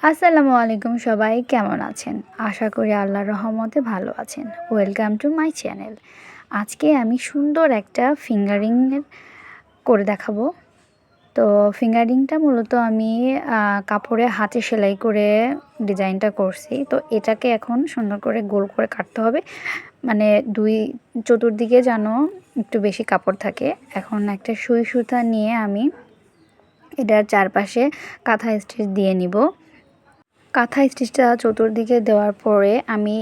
আসসালামু আলাইকুম, সবাই কেমন আছেন? আশা করি আল্লাহর রহমতে ভালো আছেন। Welcome to my channel. আজকে আমি সুন্দর একটা ফিঙ্গারিং করে দেখাবো। তো ফিঙ্গারিংটা মূলত আমি কাপড়ে হাতে সেলাই করে ডিজাইনটা করছি। তো এটাকে এখন সুন্দর করে গোল করে কাটতে হবে। মানে চতুর্দিকে যেন একটু বেশি কাপড় থাকে। এখন একটা সুই সুতা নিয়ে আমি এটার চারপাশে কাঁথা স্টিচ দিয়ে নিব। কাঁথা স্টিচটা চতুর্দিকে দেওয়ার পরে আমি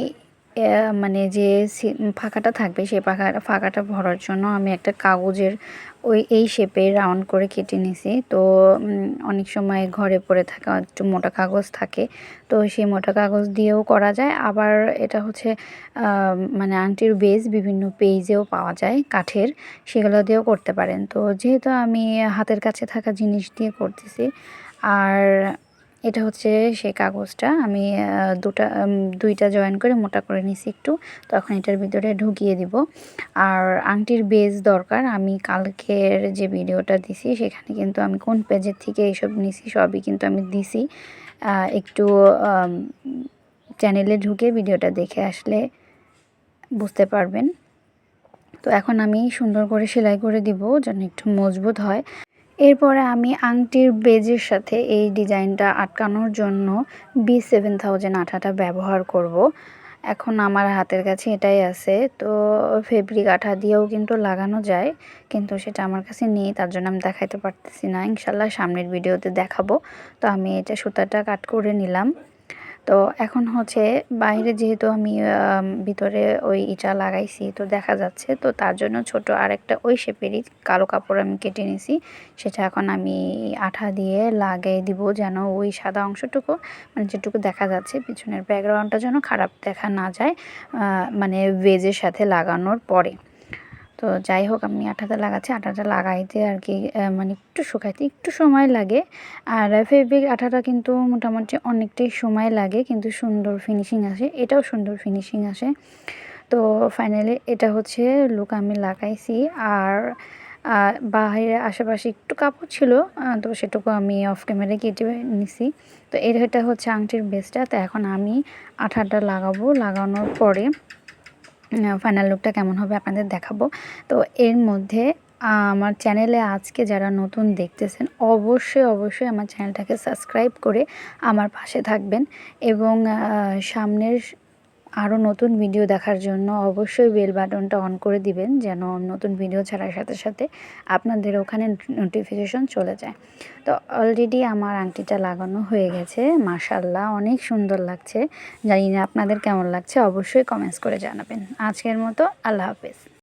মানে যে ফাঁকাটা থাকবে সেই ফাঁকাটা ভরার জন্য আমি একটা কাগজের এই শেপে রাউন্ড করে কেটে নিছি। তো অনেক সময় ঘরে পড়ে থাকা একটু মোটা কাগজ থাকে, তো সেই মোটা কাগজ দিয়েও করা যায়। আবার এটা হচ্ছে মানে আংটির বেস বিভিন্ন পেজেও পাওয়া যায় কাঠের, সেগুলো দিয়েও করতে পারেন। তো যেহেতু আমি হাতের কাছে থাকা জিনিস দিয়ে করতেছি, আর এটা হচ্ছে সেই কাগজটা আমি দুইটা জয়েন করে মোটা করে নিছি একটু। তখন এটার ভিতরে ঢুকিয়ে দিব। আর আংটির বেস দরকার। আমি কালকের যে ভিডিওটা দিছি সেখানে কিন্তু আমি কোন পেজের থেকে এইসব নিছি সবই কিন্তু আমি দিছি। একটু চ্যানেলে ঢুকে ভিডিওটা দেখে আসলে বুঝতে পারবেন। তো এখন আমি সুন্দর করে সেলাই করে দিব যেন একটু মজবুত হয়। এরপরে আমি আংটির বেজের সাথে এই ডিজাইনটা আটকানোর জন্য B7000 আঠাটা ব্যবহার করব। এখন আমার হাতের কাছে এটাই আছে। তো ফেব্রিক আঠা দিয়েও কিন্তু লাগানো যায়, কিন্তু সেটা আমার কাছে নেই, তার জন্য আমি দেখাইতে পারতেছি না। ইনশাল্লাহ সামনের ভিডিওতে দেখাবো। তো আমি এটা সুতাটা কাট করে নিলাম। তো এখন হচ্ছে বাইরে যেহেতু আমি ভিতরে ওই ইটা লাগাইছি তো দেখা যাচ্ছে, তো তার জন্য ছোট আরেকটা ওই শেপেরই কালো কাপড় আমি কেটে নিছি। সেটা এখন আমি আঠা দিয়ে লাগিয়ে দিব যেন ওই সাদা অংশটুকু, মানে যেটুকু দেখা যাচ্ছে পিছনের ব্যাকগ্রাউন্ডটা যেন খারাপ দেখা না যায় মানে ভেজের সাথে লাগানোর পরে। তো যাই হোক, আমি আঠাটা লাগাচ্ছি। আঠাটা লাগাইতে আর কি মানে একটু শুকাইতে একটু সময় লাগে। আর ফেব্রিক আঠাটা কিন্তু মোটামুটি অনেকটাই সময় লাগে, কিন্তু সুন্দর ফিনিশিং আসে, এটাও সুন্দর ফিনিশিং আসে। তো ফাইনালি এটা হচ্ছে লুক আমি লাগাইছি। আর বাইরে আশেপাশে একটু কাপড় ছিল, তো সেটুকু আমি অফ ক্যামেরায় কেটে নিছি। তো এটা হচ্ছে আংটির বেসটা। তো এখন আমি আঠাটা লাগাবো, লাগানোর পরে ফাইনাল লুকটা কেমন হবে আপনাদের দেখাবো। তো এর মধ্যে আমার চ্যানেলে আজকে যারা নতুন দেখতেছেন অবশ্যই আমার চ্যানেলটাকে সাবস্ক্রাইব করে আমার পাশে থাকবেন, এবং সামনের আরও নতুন ভিডিও দেখার জন্য অবশ্যই বেল বাটনটা অন করে দিবেন, যেন নতুন ভিডিও ছাড়ার সাথে সাথে আপনাদের ওখানে নোটিফিকেশন চলে যায়। তো অলরেডি আমার আংটিটা লাগানো হয়ে গেছে। মাশাআল্লাহ, অনেক সুন্দর লাগছে। জানি না আপনাদের কেমন লাগছে, অবশ্যই কমেন্টস করে জানাবেন। আজকের মতো আল্লাহ হাফেজ।